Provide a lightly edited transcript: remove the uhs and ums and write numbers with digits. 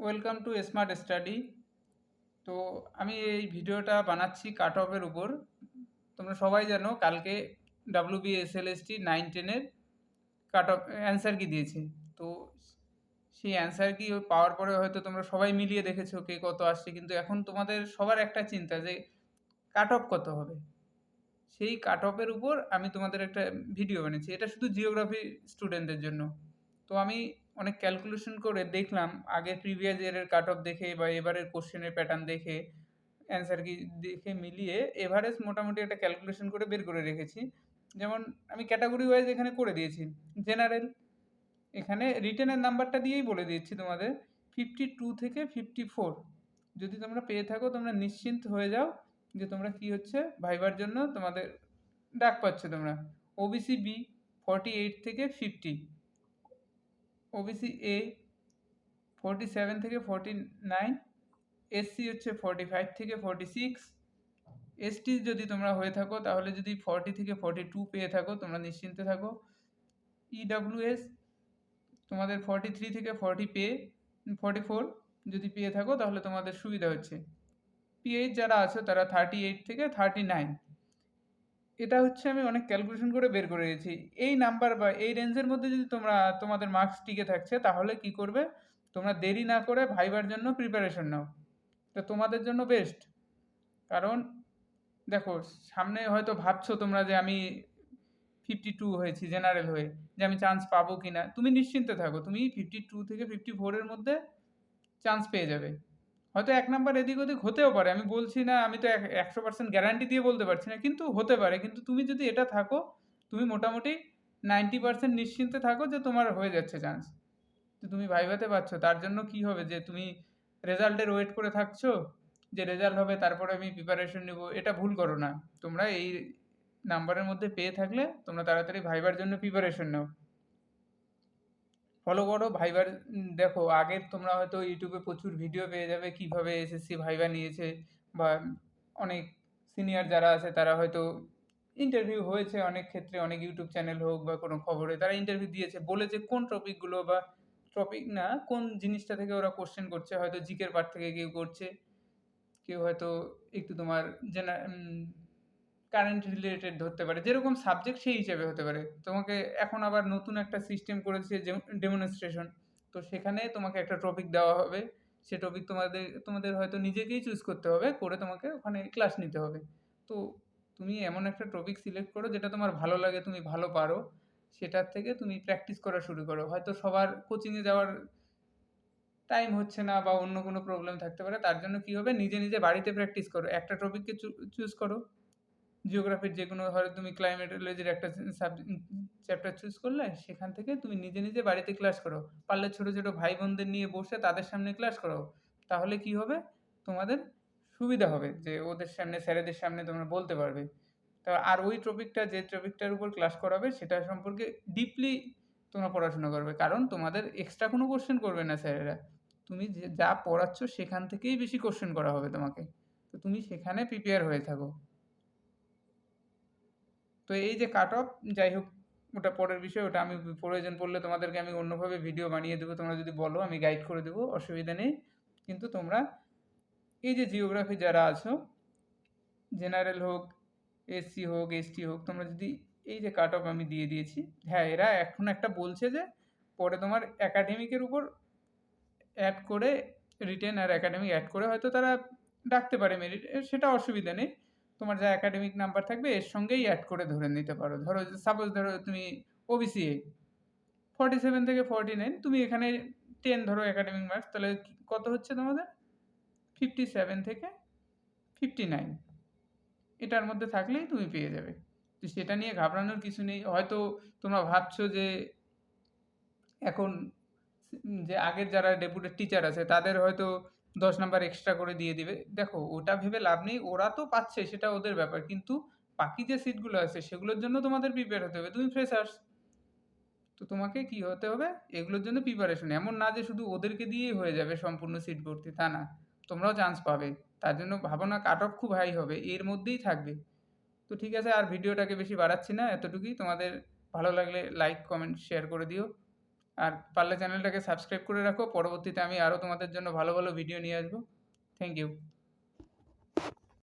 Welcome to smart study. তো আমি এই ভিডিওটা বানাচ্ছি কাট অফের উপর। তোমরা সবাই জানো কালকে WBSLST 9-10-এর কাট অফ অ্যান্সার কি দিয়েছে। তো সেই অ্যান্সার কি পাওয়ার পরে হয়তো তোমরা সবাই মিলিয়ে দেখেছো কে কত আসছে, কিন্তু এখন তোমাদের সবার একটা চিন্তা যে কাট অফ কত হবে। সেই কাট অফের উপর আমি তোমাদের একটা ভিডিও বানিয়েছি, এটা শুধু জিওগ্রাফি স্টুডেন্টদের জন্য। তো আমি অনেক ক্যালকুলেশন করে দেখলাম, আগে প্রিভিয়াস ইয়ারের কাট অফ দেখে বা এবারের কোশ্চেনের প্যাটার্ন দেখে অ্যান্সার কি দেখে মিলিয়ে এভারেজ মোটামুটি একটা ক্যালকুলেশন করে বের করে রেখেছি। যেমন আমি ক্যাটাগরি ওয়াইজ এখানে করে দিয়েছি। জেনারেল, এখানে রিটেনের নাম্বারটা দিয়েই বলে দিচ্ছি তোমাদের 52 থেকে 54 যদি তোমরা পেয়ে থাকো তোমরা নিশ্চিন্ত হয়ে যাও যে তোমরা কি হচ্ছে ভাইবার জন্য তোমাদের ডাক পাচ্ছ তোমরা। ওবিসি বি 48 থেকে 50, ওবিসি এ 47 থেকে 49, এসসি হচ্ছে 45 থেকে 46, এসটি যদি তোমরা হয়ে থাকো তাহলে যদি 40 থেকে 42 পেয়ে থাকো তোমরা নিশ্চিন্তে থাকো। ইডাব্লিউএস তোমাদের 43 থেকে 44 যদি পেয়ে থাকো তাহলে তোমাদের সুবিধা হচ্ছে। পিএইচ যারা আছো তারা 38 থেকে 39। এটা হচ্ছে আমি অনেক ক্যালকুলেশন করে বের করে দিয়েছি। এই নাম্বার বা এই রেঞ্জের মধ্যে যদি তোমাদের মার্কস টিকে থাকছে তাহলে কি করবে, তোমরা দেরি না করে ভাইবার জন্য প্রিপারেশন নাও। তো তোমাদের জন্য বেস্ট। কারণ দেখো, সামনে হয়তো ভাবছো তোমরা যে আমি 52 হয়েছি জেনারেল হয়ে, যে আমি চান্স পাবো কি না। তুমি নিশ্চিন্তে থাকো, তুমি 52 থেকে 54-এর মধ্যে চান্স পেয়ে যাবে। হয়তো এক নাম্বার এদিক ওদিক হতেও পারে, আমি বলছি না, আমি তো 100% গ্যারান্টি দিয়ে বলতে পারছি না, কিন্তু হতে পারে। কিন্তু তুমি যদি এটা থাকো, তুমি মোটামুটি 90% নিশ্চিন্তে থাকো যে তোমার হয়ে যাচ্ছে চান্স। তো তুমি ভাইভাতে পারছো, তার জন্য কি হবে যে তুমি রেজাল্টের ওয়েট করে থাকছো যে রেজাল্ট হবে তারপরে আমি প্রিপারেশন নেব। এটা ভুল করো না। তোমরা এই নাম্বারের মধ্যে পেয়ে থাকলে তোমরা তাড়াতাড়ি ভাইবার জন্য প্রিপারেশন নাও, ফলো করো ভাইবার। দেখো, আগের তোমরা হয়তো ইউটিউবে প্রচুর ভিডিও পেয়ে যাবে কিভাবে এসএসসি ভাইবা নিয়েছে, বা অনেক সিনিয়র যারা আছে তারা হয়তো ইন্টারভিউ হয়েছে অনেক ক্ষেত্রে, অনেক ইউটিউব চ্যানেল হোক বা কোনো খবরে তারা ইন্টারভিউ দিয়েছে, বলেছে কোন টপিকগুলো বা টপিক না কোন জিনিসটা থেকে ওরা কোশ্চেন করছে। হয়তো জিকের পার্ট থেকে কেউ করছে, কেউ হয়তো একটু তোমার জেনা কারেন্ট রিলেটেড ধরতে পারে, যেরকম সাবজেক্ট সেই হিসেবে হতে পারে। তোমাকে এখন আবার নতুন একটা সিস্টেম করেছে ডেমনস্ট্রেশন। তো সেখানে তোমাকে একটা টপিক দেওয়া হবে, সে টপিক তোমাদের হয়তো নিজেকেই চুজ করতে হবে, করে তোমাকে ওখানে ক্লাস নিতে হবে। তো তুমি এমন একটা টপিক সিলেক্ট করো যেটা তোমার ভালো লাগে, তুমি ভালো পারো, সেটার থেকে তুমি প্র্যাকটিস করা শুরু করো। হয়তো সবার কোচিংয়ে যাওয়ার টাইম হচ্ছে না বা অন্য কোনো প্রবলেম থাকতে পারে, তার জন্য কি হবে, নিজে নিজে বাড়িতে প্র্যাকটিস করো। একটা টপিককে চুজ করো, জিওগ্রাফির যে কোনো, হয়তো তুমি ক্লাইমেটোলজির একটা চ্যাপ্টার চুজ করলে, সেখান থেকে তুমি নিজে নিজে বাড়িতে ক্লাস করো। পারলে ছোটো ছোটো ভাই বোনদের নিয়ে বসে তাদের সামনে ক্লাস করো। তাহলে কি হবে, তোমাদের সুবিধা হবে যে ওদের সামনে, স্যারেদের সামনে তোমরা বলতে পারবে। তা আর ওই টপিকটা, যে টপিকটার উপর ক্লাস করাবে সেটা সম্পর্কে ডিপলি তোমরা পড়াশোনা করবে, কারণ তোমাদের এক্সট্রা কোনো কোশ্চেন করবে না স্যারেরা। তুমি যে যা পড়াচ্ছ সেখান থেকেই বেশি কোশ্চেন করা হবে তোমাকে। তো তুমি সেখানে প্রিপেয়ার হয়ে থাকো। তো এই যে কাট অফ, যাই হোক ওটা পরের বিষয়, ওটা আমি প্রয়োজন পড়লে তোমাদেরকে আমি অন্যভাবে ভিডিও বানিয়ে দেবো, তোমরা যদি বলো আমি গাইড করে দেবো, অসুবিধা নেই। কিন্তু তোমরা এই যে জিওগ্রাফি যারা আছো, জেনারেল হোক, এসসি হোক, এসটি হোক, তোমরা যদি এই যে কাট অফ আমি দিয়ে দিয়েছি, হ্যাঁ এরা এখন একটা বলছে যে পরে তোমার একাডেমিকের উপর অ্যাড করে, রিটেন আর একাডেমিক অ্যাড করে হয়তো তারা ডাকতে পারে মেরিট, সেটা অসুবিধা নেই। তোমার যা একাডেমিক নাম্বার থাকবে এর সঙ্গেই অ্যাড করে ধরে নিতে পারো। ধরো সাপোজ ধরো তুমি ওবিসি 47 থেকে 49, তুমি এখানে 10 ধরো একাডেমিক মার্কস, তাহলে কত হচ্ছে তোমাদের 57 থেকে 59, এটার মধ্যে থাকলেই তুমি পেয়ে যাবে। তো সেটা নিয়ে ঘাবড়ানোর কিছু নেই। হয়তো তোমরা ভাবছো যে এখন যে আগের যারা ডেপুটেড টিচার আছে তাদের হয়তো 10 নাম্বার এক্সট্রা করে দিয়ে দিবে। দেখো ওটা ভেবে লাভ নেই, ওরা তো পাচ্ছে সেটা ওদের ব্যাপার, কিন্তু বাকি যে সিটগুলো আছে সেগুলোর জন্য তোমাদের প্রিপেয়ার হতে হবে। তুমি ফ্রেশার্স, তো তোমাকে কি হতে হবে, এগুলোর জন্য প্রিপারেশন। এমন না যে শুধু ওদেরকে দিয়েই হয়ে যাবে সম্পূর্ণ সিট ভর্তি, তা না, তোমরাও চান্স পাবে। তার জন্য ভাবো না কাট অফ খুব হাই হবে, এর মধ্যেই থাকবে। তো ঠিক আছে, আর ভিডিওটাকে বেশি বাড়াচ্ছি না, এতটুকুই। তোমাদের ভালো লাগলে লাইক কমেন্ট শেয়ার করে দিও। আর পারলে চ্যানেলটাকে সাবস্ক্রাইব করে রাখো, পরবর্তীতে আমি আরও তোমাদের জন্য ভালো ভালো ভিডিও নিয়ে আসবো। Thank you.